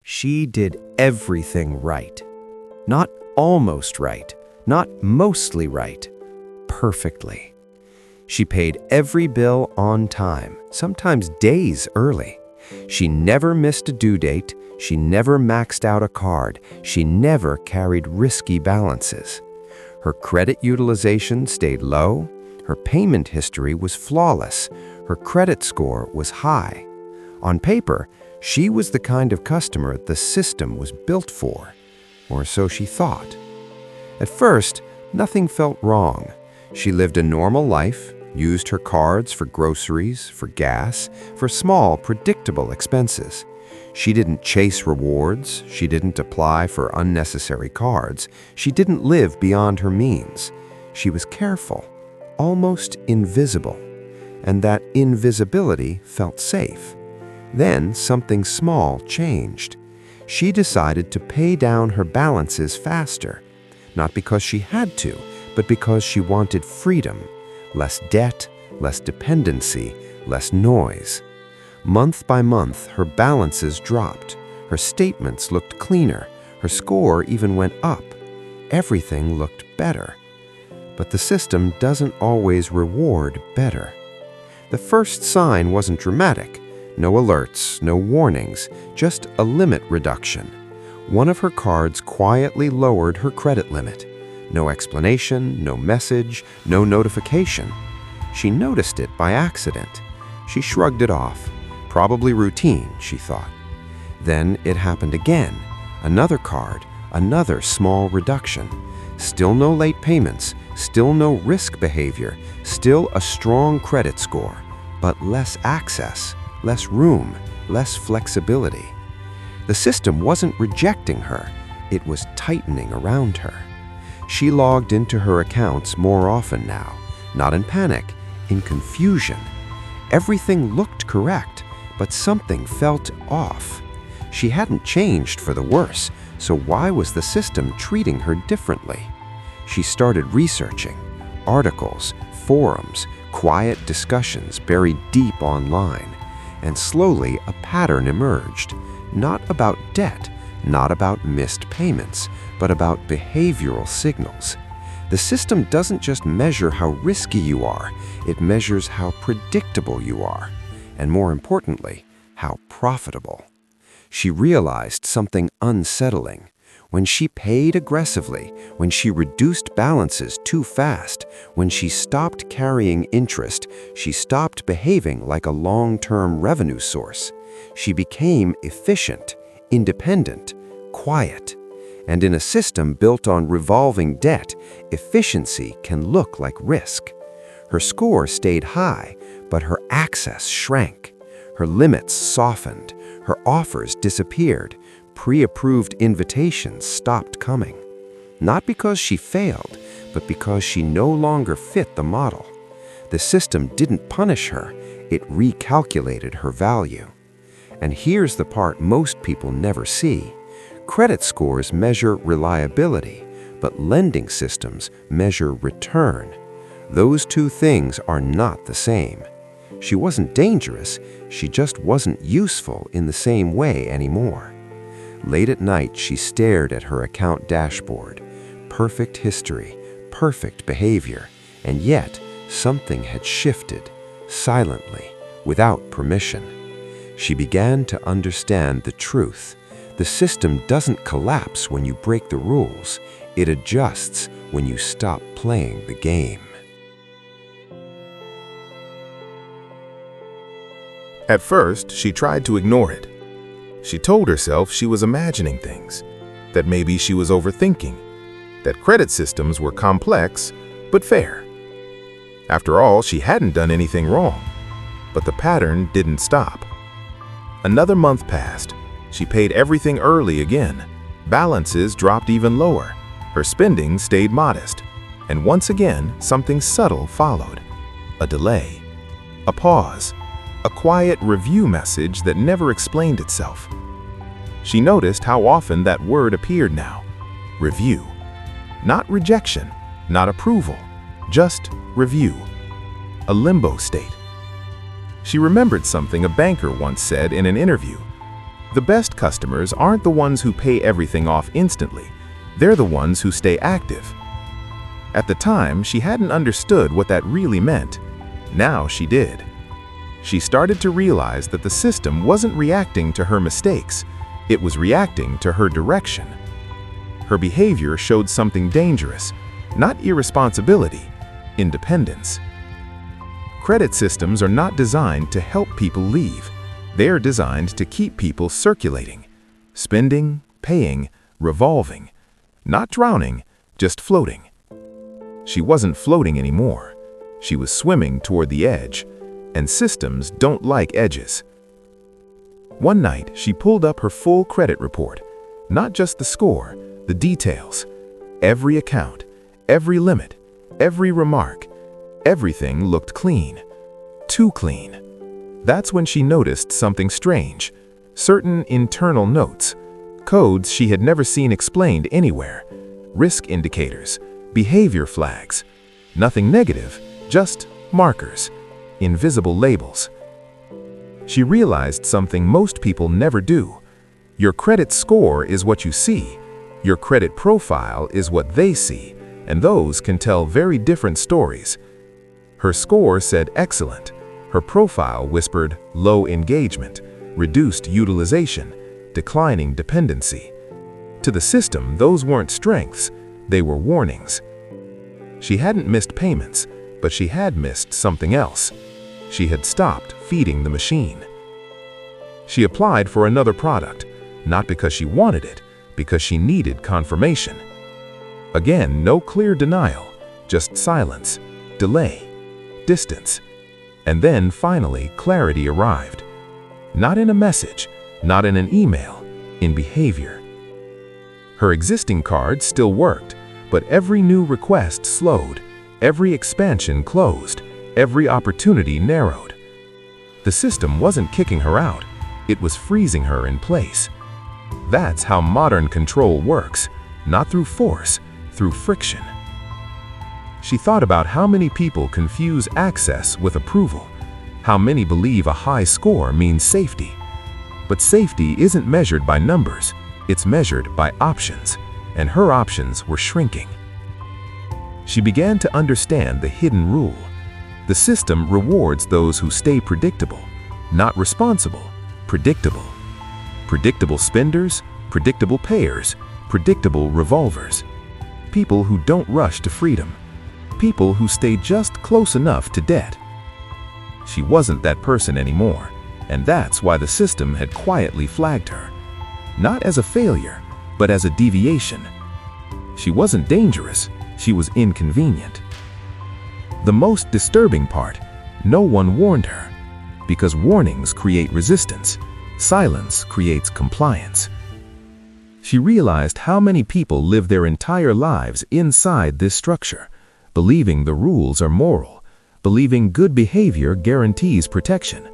She did everything right. Not almost right, not mostly right, perfectly. She paid every bill on time, sometimes days early. She never missed a due date. She never maxed out a card. She never carried risky balances. Her credit utilization stayed low. Her payment history was flawless. Her credit score was high. On paper, she was the kind of customer the system was built for, or so she thought. At first, nothing felt wrong. She lived a normal life, used her cards for groceries, for gas, for small, predictable expenses. She didn't chase rewards. She didn't apply for unnecessary cards. She didn't live beyond her means. She was careful, almost invisible, and that invisibility felt safe. Then something small changed. She decided to pay down her balances faster, not because she had to, but because she wanted freedom, less debt, less dependency, less noise. Month by month, her balances dropped. Her statements looked cleaner. Her score even went up. Everything looked better. But the system doesn't always reward better. The first sign wasn't dramatic. No alerts, no warnings, just a limit reduction. One of her cards quietly lowered her credit limit. No explanation, no message, no notification. She noticed it by accident. She shrugged it off. Probably routine, she thought. Then it happened again. Another card, another small reduction. Still no late payments, still no risk behavior, still a strong credit score, but less access, less room, less flexibility. The system wasn't rejecting her, it was tightening around her. She logged into her accounts more often now, not in panic, in confusion. Everything looked correct, but something felt off. She hadn't changed for the worse, so why was the system treating her differently? She started researching. Articles, forums, quiet discussions buried deep online. And slowly a pattern emerged, not about debt, not about missed payments, but about behavioral signals. The system doesn't just measure how risky you are, it measures how predictable you are, and more importantly, how profitable. She realized something unsettling. When she paid aggressively, when she reduced balances too fast, when she stopped carrying interest, she stopped behaving like a long-term revenue source. She became efficient, independent, quiet. And in a system built on revolving debt, efficiency can look like risk. Her score stayed high, but her access shrank. Her limits softened. Her offers disappeared. Pre-approved invitations stopped coming. Not because she failed, but because she no longer fit the model. The system didn't punish her, it recalculated her value. And here's the part most people never see. Credit scores measure reliability, but lending systems measure return. Those two things are not the same. She wasn't dangerous, she just wasn't useful in the same way anymore. Late at night, she stared at her account dashboard. Perfect history, perfect behavior, and yet something had shifted, silently, without permission. She began to understand the truth. The system doesn't collapse when you break the rules. It adjusts when you stop playing the game. At first, she tried to ignore it. She told herself she was imagining things, that maybe she was overthinking, that credit systems were complex but fair. After all, she hadn't done anything wrong, but the pattern didn't stop. Another month passed. She paid everything early again. Balances dropped even lower. Her spending stayed modest. And once again, something subtle followed. A delay, a pause, a quiet review message that never explained itself. She noticed how often that word appeared now. Review. Not rejection, not approval, just review. A limbo state. She remembered something a banker once said in an interview. The best customers aren't the ones who pay everything off instantly. They're the ones who stay active. At the time, she hadn't understood what that really meant. Now she did. She started to realize that the system wasn't reacting to her mistakes. It was reacting to her direction. Her behavior showed something dangerous, not irresponsibility, independence. Credit systems are not designed to help people leave. They are designed to keep people circulating, spending, paying, revolving, not drowning, just floating. She wasn't floating anymore. She was swimming toward the edge, and systems don't like edges. One night, she pulled up her full credit report, not just the score, the details. Every account, every limit, every remark, everything looked clean. Too clean. That's when she noticed something strange. Certain internal notes, codes she had never seen explained anywhere, risk indicators, behavior flags. Nothing negative, just markers, invisible labels. She realized something most people never do. Your credit score is what you see. Your credit profile is what they see, and those can tell very different stories. Her score said excellent. Her profile whispered low engagement, reduced utilization, declining dependency. To the system, those weren't strengths, they were warnings. She hadn't missed payments, but she had missed something else. She had stopped feeding the machine. She applied for another product, not because she wanted it, because she needed confirmation. Again, no clear denial, just silence, delay, distance. And then, finally, clarity arrived. Not in a message, not in an email, in behavior. Her existing card still worked, but every new request slowed, every expansion closed, every opportunity narrowed. The system wasn't kicking her out, it was freezing her in place. That's how modern control works, not through force, through friction. She thought about how many people confuse access with approval, how many believe a high score means safety. But safety isn't measured by numbers, it's measured by options, and her options were shrinking. She began to understand the hidden rule. The system rewards those who stay predictable, not responsible, predictable. Predictable spenders, predictable payers, predictable revolvers. People who don't rush to freedom. People who stay just close enough to debt. She wasn't that person anymore, and that's why the system had quietly flagged her. Not as a failure, but as a deviation. She wasn't dangerous, she was inconvenient. The most disturbing part, no one warned her, because warnings create resistance, silence creates compliance. She realized how many people live their entire lives inside this structure, believing the rules are moral, believing good behavior guarantees protection,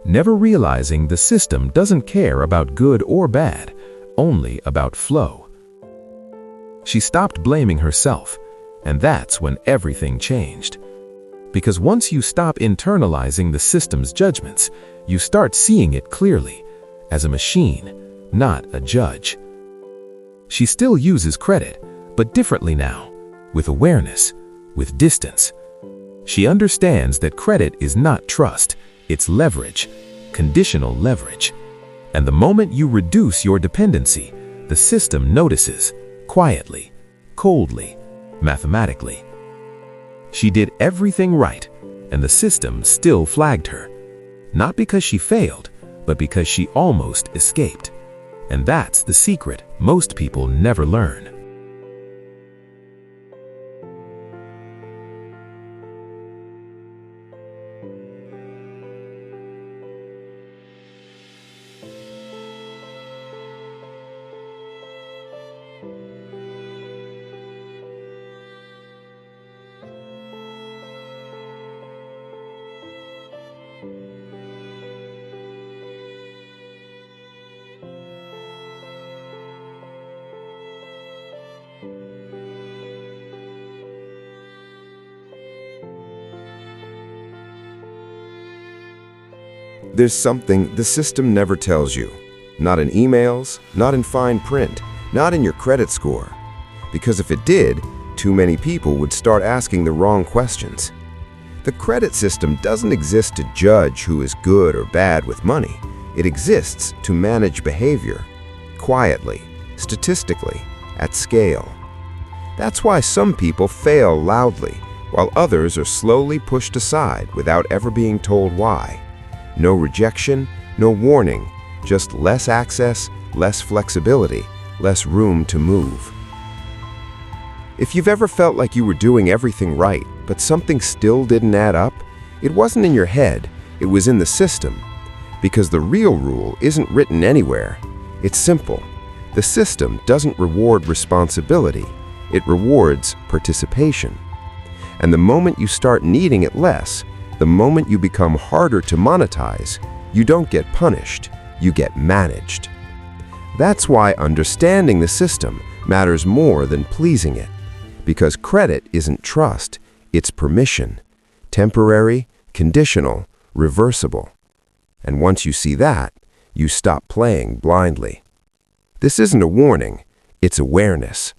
never realizing the system doesn't care about good or bad, only about flow. She stopped blaming herself, and that's when everything changed. Because once you stop internalizing the system's judgments, you start seeing it clearly, as a machine, not a judge. She still uses credit, but differently now, with awareness, with distance. She understands that credit is not trust, it's leverage, conditional leverage. And the moment you reduce your dependency, the system notices, quietly, coldly, mathematically. She did everything right, and the system still flagged her. Not because she failed, but because she almost escaped. And that's the secret most people never learn. There's something the system never tells you. not in emails, not in fine print, not in your credit score. Because if it did, too many people would start asking the wrong questions. The credit system doesn't exist to judge who is good or bad with money. It exists to manage behavior, quietly, statistically, at scale. That's why some people fail loudly, while others are slowly pushed aside without ever being told why. No rejection, no warning, just less access, less flexibility, less room to move. If you've ever felt like you were doing everything right, but something still didn't add up, it wasn't in your head, it was in the system. Because the real rule isn't written anywhere. It's simple. The system doesn't reward responsibility, it rewards participation. And the moment you start needing it less, the moment you become harder to monetize, you don't get punished, you get managed. That's why understanding the system matters more than pleasing it. Because credit isn't trust, it's permission. Temporary, conditional, reversible. And once you see that, you stop playing blindly. This isn't a warning, it's awareness.